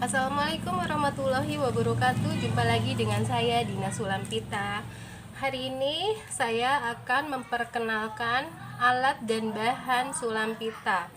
Assalamualaikum warahmatullahi wabarakatuh. Jumpa lagi dengan saya Dina Sulampita. Hari ini saya akan memperkenalkan alat dan bahan sulam pita.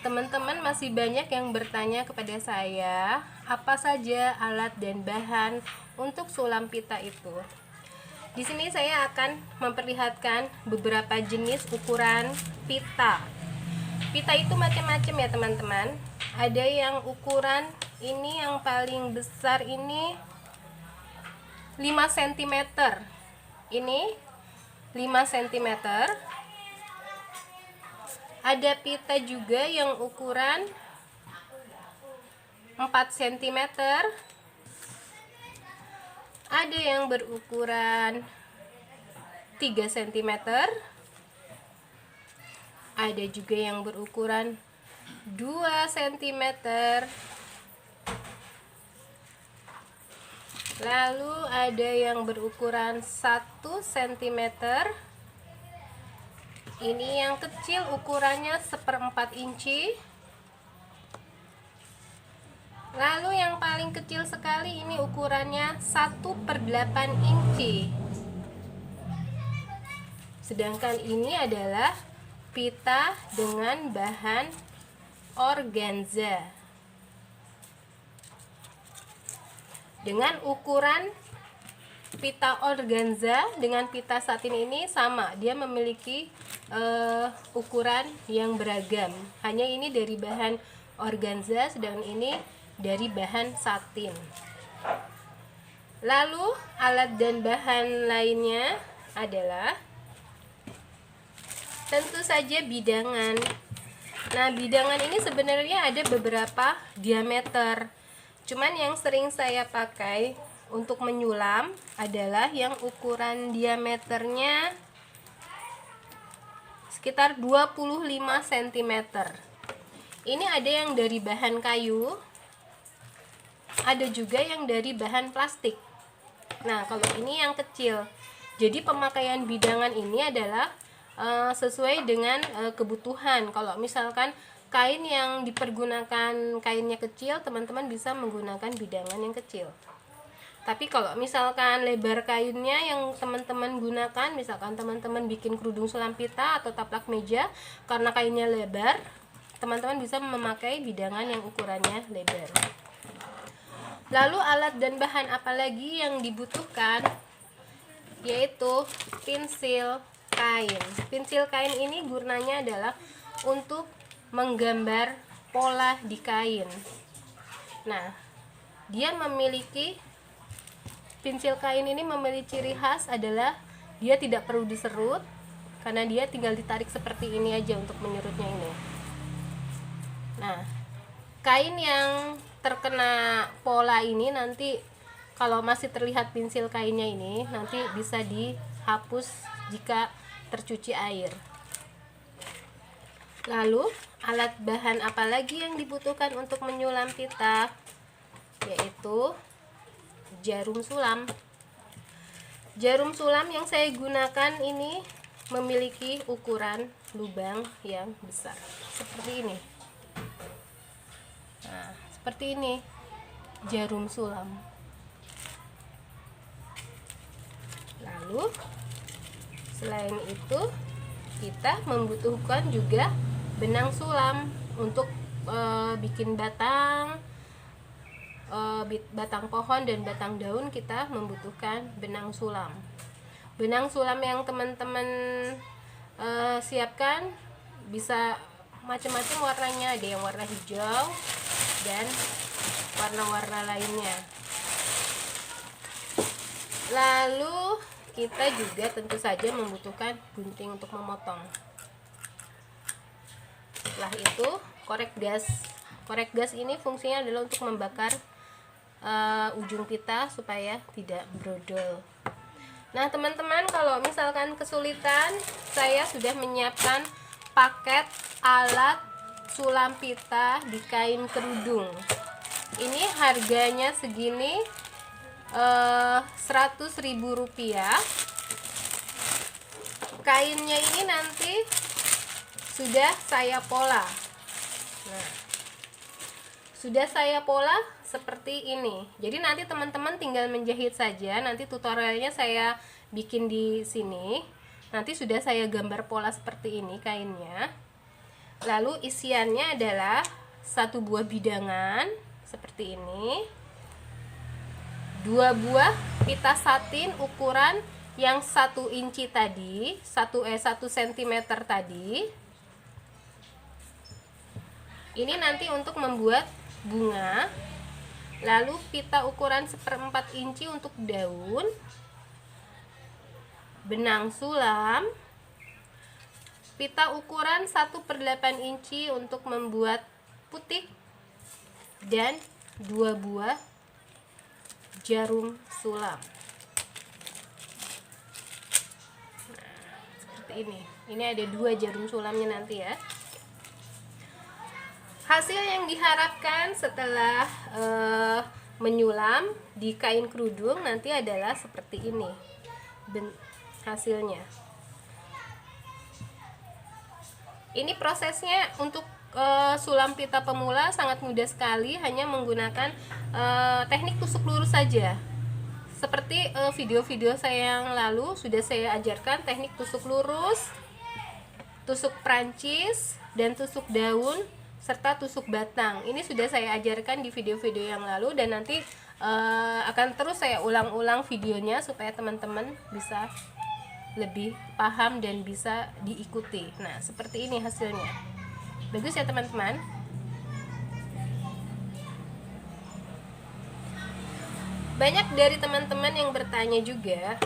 Teman-teman masih banyak yang bertanya kepada saya, apa saja alat dan bahan untuk sulam pita itu. Di sini saya akan memperlihatkan beberapa jenis ukuran pita. Pita itu macam-macam ya teman-teman. Ada yang ukuran ini, yang paling besar ini 5 cm. Ini 5 cm. Ada pita juga yang ukuran 4 cm. Ada yang berukuran 3 cm. Ada juga yang berukuran 2 cm. Lalu ada yang berukuran 1 cm. Ini yang kecil ukurannya 1/4 inci. Lalu yang paling kecil sekali ini ukurannya 1/8 inci. Sedangkan ini adalah pita dengan bahan organza. Dengan ukuran pita organza dengan pita satin ini sama, dia memiliki ukuran yang beragam. Hanya ini dari bahan organza, sedangkan ini dari bahan satin. Lalu alat dan bahan lainnya adalah tentu saja bidangan. Nah, bidangan ini sebenarnya ada beberapa diameter. Cuman yang sering saya pakai untuk menyulam adalah yang ukuran diameternya sekitar 25 cm. Ini ada yang dari bahan kayu, ada juga yang dari bahan plastik. Nah, kalau ini yang kecil. Jadi pemakaian bidangan ini adalah sesuai dengan kebutuhan. Kalau misalkan kain yang dipergunakan kainnya kecil, teman-teman bisa menggunakan bidangan yang kecil. Tapi kalau misalkan lebar kainnya yang teman-teman gunakan, misalkan teman-teman bikin kerudung sulam pita atau taplak meja, karena kainnya lebar, teman-teman bisa memakai bidangan yang ukurannya lebar. Lalu alat dan bahan apa lagi yang dibutuhkan? Yaitu pensil kain. Pensil kain ini gunanya adalah untuk menggambar pola di kain. Nah, pensil kain ini memiliki ciri khas adalah dia tidak perlu diserut, karena dia tinggal ditarik seperti ini aja untuk menyerutnya ini. Nah, kain yang terkena pola ini nanti kalau masih terlihat pensil kainnya ini nanti bisa dihapus jika tercuci air. Lalu alat bahan apa lagi yang dibutuhkan untuk menyulam pita? Yaitu jarum sulam. Jarum sulam yang saya gunakan ini memiliki ukuran lubang yang besar seperti ini. Nah, seperti ini jarum sulam. Lalu selain itu kita membutuhkan juga benang sulam untuk bikin batang pohon dan batang daun. Kita membutuhkan benang sulam. Benang sulam yang teman-teman siapkan bisa macam-macam warnanya, ada yang warna hijau dan warna-warna lainnya. Lalu kita juga tentu saja membutuhkan gunting untuk memotong. Setelah itu korek gas. Korek gas ini fungsinya adalah untuk membakar ujung pita supaya tidak brodol. Nah, teman-teman, kalau misalkan kesulitan, saya sudah menyiapkan paket alat sulam pita di kain kerudung. Ini harganya segini, 100.000 rupiah. Kainnya ini nanti sudah saya pola. Nah, sudah saya pola seperti ini. Jadi nanti teman-teman tinggal menjahit saja. Nanti tutorialnya saya bikin di sini. Nanti sudah saya gambar pola seperti ini kainnya. Lalu isiannya adalah 1 buah bidangan seperti ini, 2 buah pita satin ukuran yang 1 inci tadi, 1 cm tadi. Ini nanti untuk membuat bunga. Lalu pita ukuran 1/4 inci untuk daun, benang sulam, pita ukuran 1/8 inci untuk membuat putik, dan 2 buah jarum sulam. Nah, seperti ini. Ini ada 2 jarum sulamnya nanti ya. Hasil yang diharapkan setelah menyulam di kain kerudung nanti adalah seperti ini hasilnya. Ini prosesnya untuk sulam pita pemula sangat mudah sekali, hanya menggunakan teknik tusuk lurus saja. Seperti video-video saya yang lalu sudah saya ajarkan teknik tusuk lurus, tusuk Prancis, dan tusuk daun, serta tusuk batang. Ini sudah saya ajarkan di video-video yang lalu, dan nanti akan terus saya ulang-ulang videonya supaya teman-teman bisa lebih paham dan bisa diikuti. Nah, seperti ini hasilnya. Bagus ya teman-teman. Banyak dari teman-teman yang bertanya juga,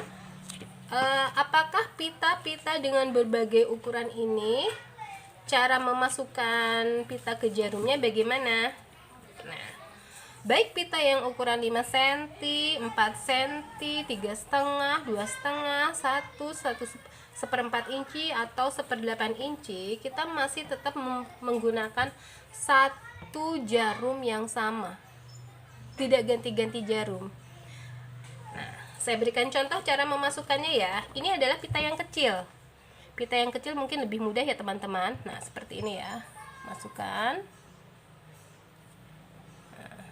apakah pita-pita dengan berbagai ukuran ini cara memasukkan pita ke jarumnya bagaimana? Nah, baik pita yang ukuran 5 cm, 4 cm, 3,5, 2,5, 1/4 inci atau 1/8 inci, kita masih tetap menggunakan 1 jarum yang sama, tidak ganti-ganti jarum. Nah, saya berikan contoh cara memasukkannya ya. Ini adalah pita yang kecil. Pita yang kecil mungkin lebih mudah ya teman-teman. Nah, seperti ini ya. Masukkan. Nah,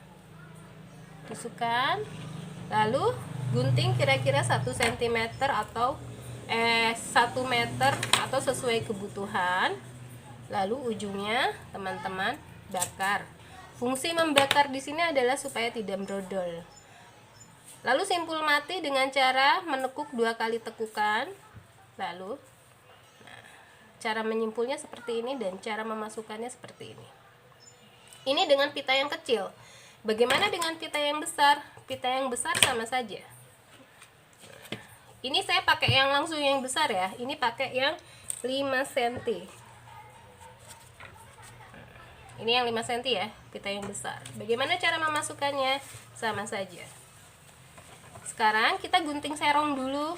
tusukkan. Lalu gunting kira-kira 1 cm atau 1 meter atau sesuai kebutuhan. Lalu ujungnya teman-teman bakar. Fungsi membakar di sini adalah supaya tidak brodol. Lalu simpul mati dengan cara menekuk 2 kali tekukan. Lalu cara menyimpulnya seperti ini dan cara memasukkannya seperti ini. Ini dengan pita yang kecil. Bagaimana dengan pita yang besar? Pita yang besar sama saja. Ini saya pakai yang langsung yang besar ya. Ini pakai yang 5 cm. Ini yang 5 cm ya, pita yang besar. Bagaimana cara memasukkannya? Sama saja. Sekarang kita gunting serong dulu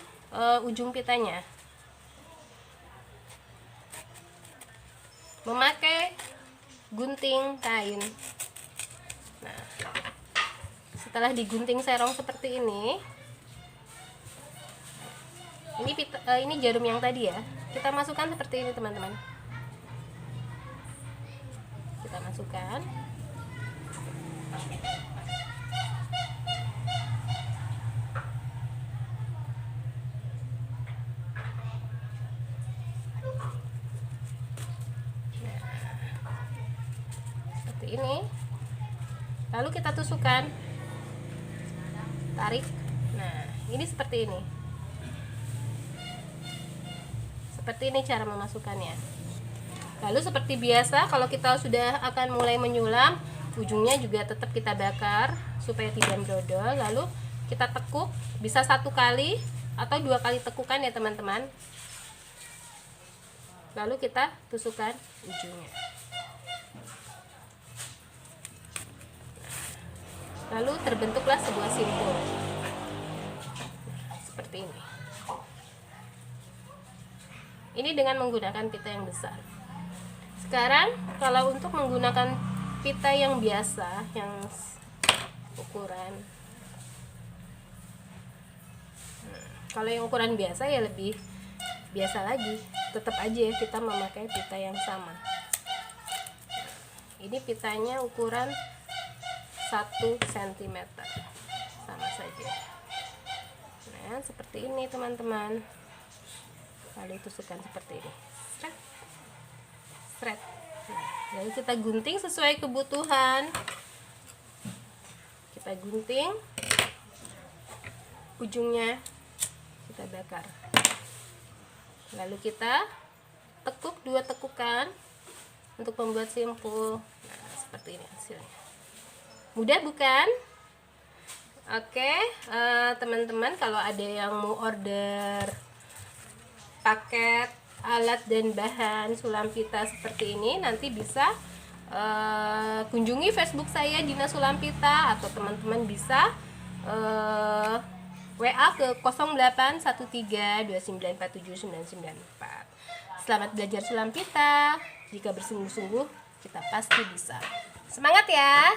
ujung pitanya. Memakai gunting kain. Nah, setelah digunting serong seperti ini jarum yang tadi ya, kita masukkan seperti ini teman-teman. Kita masukkan. Ini lalu kita tusukkan, tarik. Nah, ini seperti ini cara memasukkannya. Lalu seperti biasa, kalau kita sudah akan mulai menyulam, ujungnya juga tetap kita bakar supaya tidak brodol. Lalu kita tekuk, bisa 1 kali atau 2 kali tekukan ya teman-teman. Lalu kita tusukkan ujungnya. Lalu terbentuklah sebuah simpul seperti ini. Ini dengan menggunakan pita yang besar. Sekarang kalau untuk menggunakan pita yang biasa, yang ukuran, kalau yang ukuran biasa ya lebih biasa lagi, tetap aja kita memakai pita yang sama. Ini pitanya ukuran 1 cm, sama saja. Nah, seperti ini teman-teman. Lalu tusukkan seperti ini, sret. Nah, lalu kita gunting sesuai kebutuhan. Kita gunting ujungnya, kita bakar. Lalu kita tekuk 2 tekukan untuk membuat simpul. Nah, seperti ini hasilnya. Mudah bukan? Oke, teman-teman, kalau ada yang mau order paket alat dan bahan sulam pita seperti ini, nanti bisa kunjungi Facebook saya Dina Sulampita, atau teman-teman bisa WA ke 081329479994. Selamat belajar sulam pita. Jika bersungguh-sungguh, kita pasti bisa. Semangat ya!